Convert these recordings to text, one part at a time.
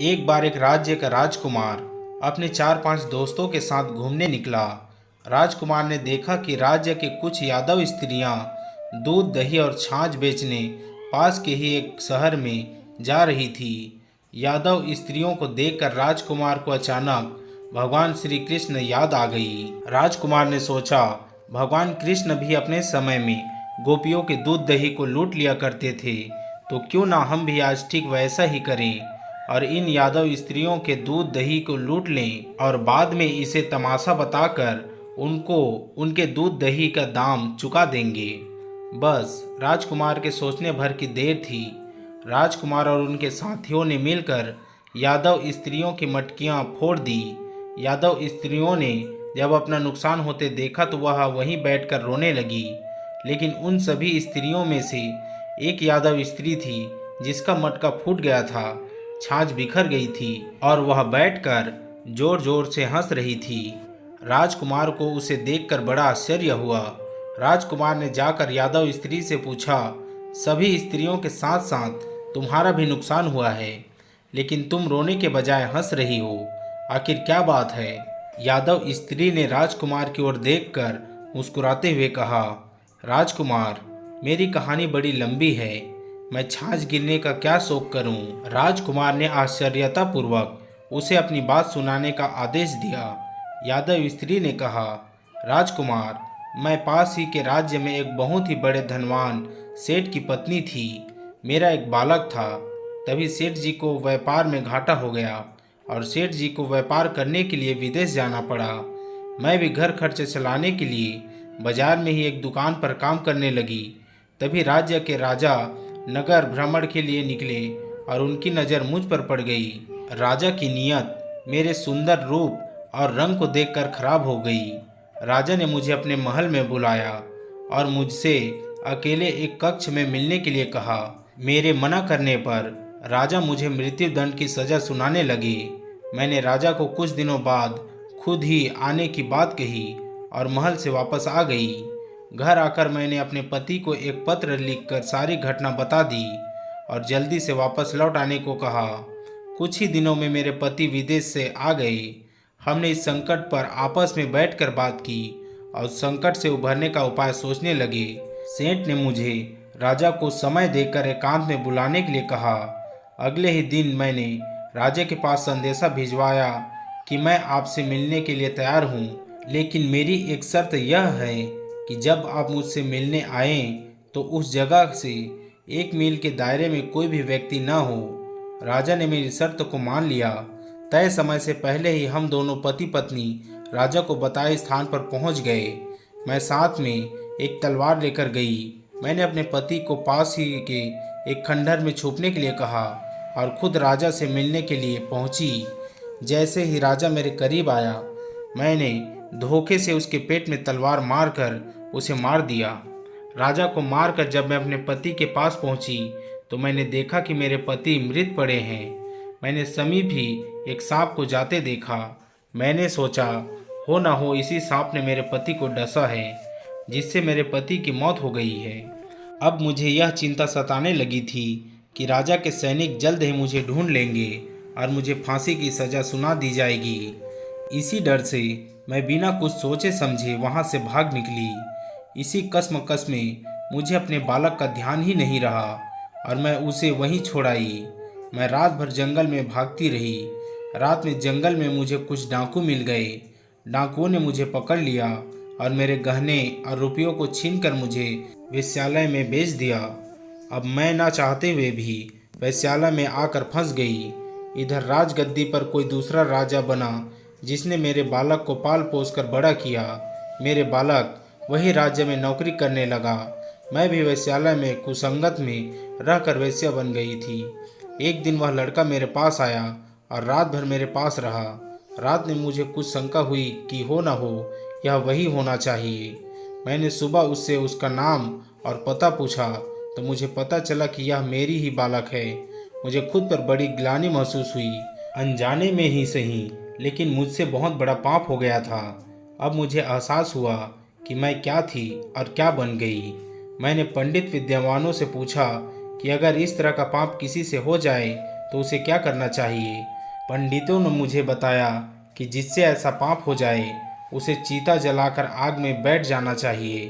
एक बार एक राज्य का राजकुमार अपने 4-5 दोस्तों के साथ घूमने निकला। राजकुमार ने देखा कि राज्य की कुछ यादव स्त्रियां दूध, दही और छाछ बेचने पास के ही एक शहर में जा रही थी। यादव स्त्रियों को देखकर राजकुमार को अचानक भगवान श्री कृष्ण याद आ गई। राजकुमार ने सोचा, भगवान कृष्ण भी अपने समय में गोपियों के दूध दही को लूट लिया करते थे, तो क्यों ना हम भी आज ठीक वैसा ही करें और इन यादव स्त्रियों के दूध दही को लूट लें और बाद में इसे तमाशा बताकर उनको उनके दूध दही का दाम चुका देंगे। बस राजकुमार के सोचने भर की देर थी। राजकुमार और उनके साथियों ने मिलकर यादव स्त्रियों की मटकियां फोड़ दी। यादव स्त्रियों ने जब अपना नुकसान होते देखा तो वह वहीं बैठकर रोने लगी। लेकिन उन सभी स्त्रियों में से एक यादव स्त्री थी जिसका मटका फूट गया था, छाछ बिखर गई थी और वह बैठकर जोर जोर से हंस रही थी। राजकुमार को उसे देखकर बड़ा आश्चर्य हुआ। राजकुमार ने जाकर यादव स्त्री से पूछा, सभी स्त्रियों के साथ साथ तुम्हारा भी नुकसान हुआ है, लेकिन तुम रोने के बजाय हंस रही हो, आखिर क्या बात है? यादव स्त्री ने राजकुमार की ओर देखकर मुस्कुराते हुए कहा, राजकुमार, मेरी कहानी बड़ी लंबी है, मैं छाछ गिरने का क्या शौक करूं? राजकुमार ने आश्चर्यतापूर्वक उसे अपनी बात सुनाने का आदेश दिया। यादव स्त्री ने कहा, राजकुमार, मैं पास ही के राज्य में एक बहुत ही बड़े धनवान सेठ की पत्नी थी। मेरा एक बालक था। तभी सेठ जी को व्यापार में घाटा हो गया और सेठ जी को व्यापार करने के लिए विदेश जाना पड़ा। मैं भी घर खर्च चलाने के लिए बाजार में ही एक दुकान पर काम करने लगी। तभी राज्य के राजा नगर भ्रमण के लिए निकले और उनकी नज़र मुझ पर पड़ गई। राजा की नीयत मेरे सुंदर रूप और रंग को देखकर खराब हो गई। राजा ने मुझे अपने महल में बुलाया और मुझसे अकेले एक कक्ष में मिलने के लिए कहा। मेरे मना करने पर राजा मुझे मृत्यु दंड की सज़ा सुनाने लगे। मैंने राजा को कुछ दिनों बाद खुद ही आने की बात कही और महल से वापस आ गई। घर आकर मैंने अपने पति को एक पत्र लिखकर सारी घटना बता दी और जल्दी से वापस लौट आने को कहा। कुछ ही दिनों में मेरे पति विदेश से आ गए। हमने इस संकट पर आपस में बैठकर बात की और संकट से उभरने का उपाय सोचने लगे। सेठ ने मुझे राजा को समय देकर एकांत में बुलाने के लिए कहा। अगले ही दिन मैंने राजा के पास संदेशा भिजवाया कि मैं आपसे मिलने के लिए तैयार हूँ, लेकिन मेरी एक शर्त यह है कि जब आप मुझसे मिलने आएं तो उस जगह से 1 मील के दायरे में कोई भी व्यक्ति न हो। राजा ने मेरी शर्त को मान लिया। तय समय से पहले ही हम दोनों पति पत्नी राजा को बताए स्थान पर पहुंच गए। मैं साथ में एक तलवार लेकर गई। मैंने अपने पति को पास ही के एक खंडहर में छुपने के लिए कहा और खुद राजा से मिलने के लिए पहुंची। जैसे ही राजा मेरे करीब आया, मैंने धोखे से उसके पेट में तलवार मारकर उसे मार दिया। राजा को मारकर जब मैं अपने पति के पास पहुंची तो मैंने देखा कि मेरे पति मृत पड़े हैं। मैंने समीप ही एक सांप को जाते देखा। मैंने सोचा, हो ना हो इसी सांप ने मेरे पति को डसा है, जिससे मेरे पति की मौत हो गई है। अब मुझे यह चिंता सताने लगी थी कि राजा के सैनिक जल्द ही मुझे ढूंढ लेंगे और मुझे फांसी की सज़ा सुना दी जाएगी। इसी डर से मैं बिना कुछ सोचे समझे वहाँ से भाग निकली। इसी कश्मकश में मुझे अपने बालक का ध्यान ही नहीं रहा और मैं उसे वहीं छोड़ आई। मैं रात भर जंगल में भागती रही। रात में जंगल में मुझे कुछ डाकू मिल गए। डाकुओं ने मुझे पकड़ लिया और मेरे गहने और रुपयों को छीनकर मुझे वेश्यालय में बेच दिया। अब मैं ना चाहते हुए भी वेश्यालय में आकर फंस गई। इधर राजगद्दी पर कोई दूसरा राजा बना जिसने मेरे बालक को पाल पोस कर बड़ा किया। मेरे बालक वही राज्य में नौकरी करने लगा। मैं भी वेश्यालय में कुसंगत में रहकर वेश्या बन गई थी। एक दिन वह लड़का मेरे पास आया और रात भर मेरे पास रहा। रात में मुझे कुछ शंका हुई कि हो ना हो यह वही होना चाहिए। मैंने सुबह उससे उसका नाम और पता पूछा तो मुझे पता चला कि यह मेरी ही बालक है। मुझे खुद पर बड़ी ग्लानि महसूस हुई। अनजाने में ही सही, लेकिन मुझसे बहुत बड़ा पाप हो गया था। अब मुझे एहसास हुआ कि मैं क्या थी और क्या बन गई। मैंने पंडित विद्वानों से पूछा कि अगर इस तरह का पाप किसी से हो जाए तो उसे क्या करना चाहिए। पंडितों ने मुझे बताया कि जिससे ऐसा पाप हो जाए उसे चीता जलाकर आग में बैठ जाना चाहिए।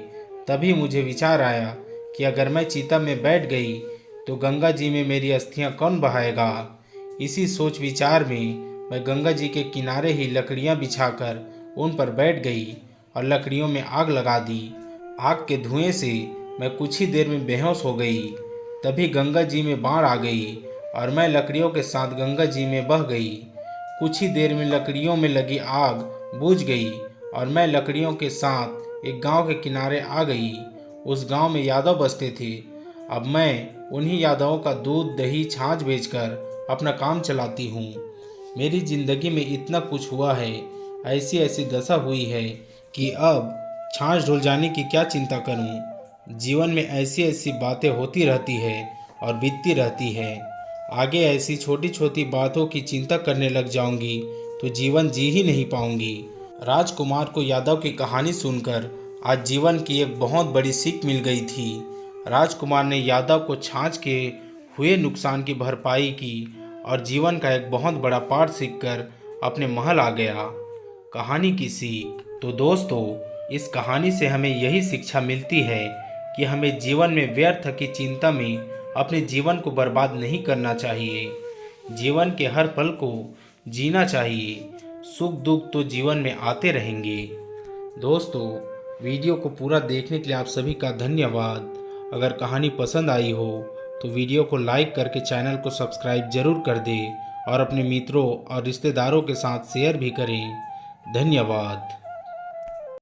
तभी मुझे विचार आया कि अगर मैं चीता में बैठ गई तो गंगा जी में मेरी अस्थियां कौन बहाएगा। इसी सोच विचार में मैं गंगा जी के किनारे ही लकड़ियां बिछाकर उन पर बैठ गई और लकड़ियों में आग लगा दी। आग के धुएं से मैं कुछ ही देर में बेहोश हो गई। तभी गंगा जी में बाढ़ आ गई और मैं लकड़ियों के साथ गंगा जी में बह गई। कुछ ही देर में लकड़ियों में लगी आग बुझ गई और मैं लकड़ियों के साथ एक गांव के किनारे आ गई। उस गांव में यादव बसते थे। अब मैं उन्हीं यादवों का दूध दही छाछ बेचकर अपना काम चलाती हूँ। मेरी जिंदगी में इतना कुछ हुआ है, ऐसी ऐसी दशा हुई है कि अब छाछ ढुल जाने की क्या चिंता करूँ। जीवन में ऐसी ऐसी बातें होती रहती है और बीतती रहती है। आगे ऐसी छोटी छोटी बातों की चिंता करने लग जाऊंगी तो जीवन जी ही नहीं पाऊंगी। राजकुमार को यादव की कहानी सुनकर आज जीवन की एक बहुत बड़ी सीख मिल गई थी। राजकुमार ने यादव को छाछ के हुए नुकसान की भरपाई की और जीवन का एक बहुत बड़ा पाठ सीखकर अपने महल आ गया। कहानी की सीख। तो दोस्तों, इस कहानी से हमें यही शिक्षा मिलती है कि हमें जीवन में व्यर्थ की चिंता में अपने जीवन को बर्बाद नहीं करना चाहिए। जीवन के हर पल को जीना चाहिए। सुख दुख तो जीवन में आते रहेंगे। दोस्तों, वीडियो को पूरा देखने के लिए आप सभी का धन्यवाद। अगर कहानी पसंद आई हो तो वीडियो को लाइक करके चैनल को सब्सक्राइब जरूर कर दें और अपने मित्रों और रिश्तेदारों के साथ शेयर भी करें। धन्यवाद।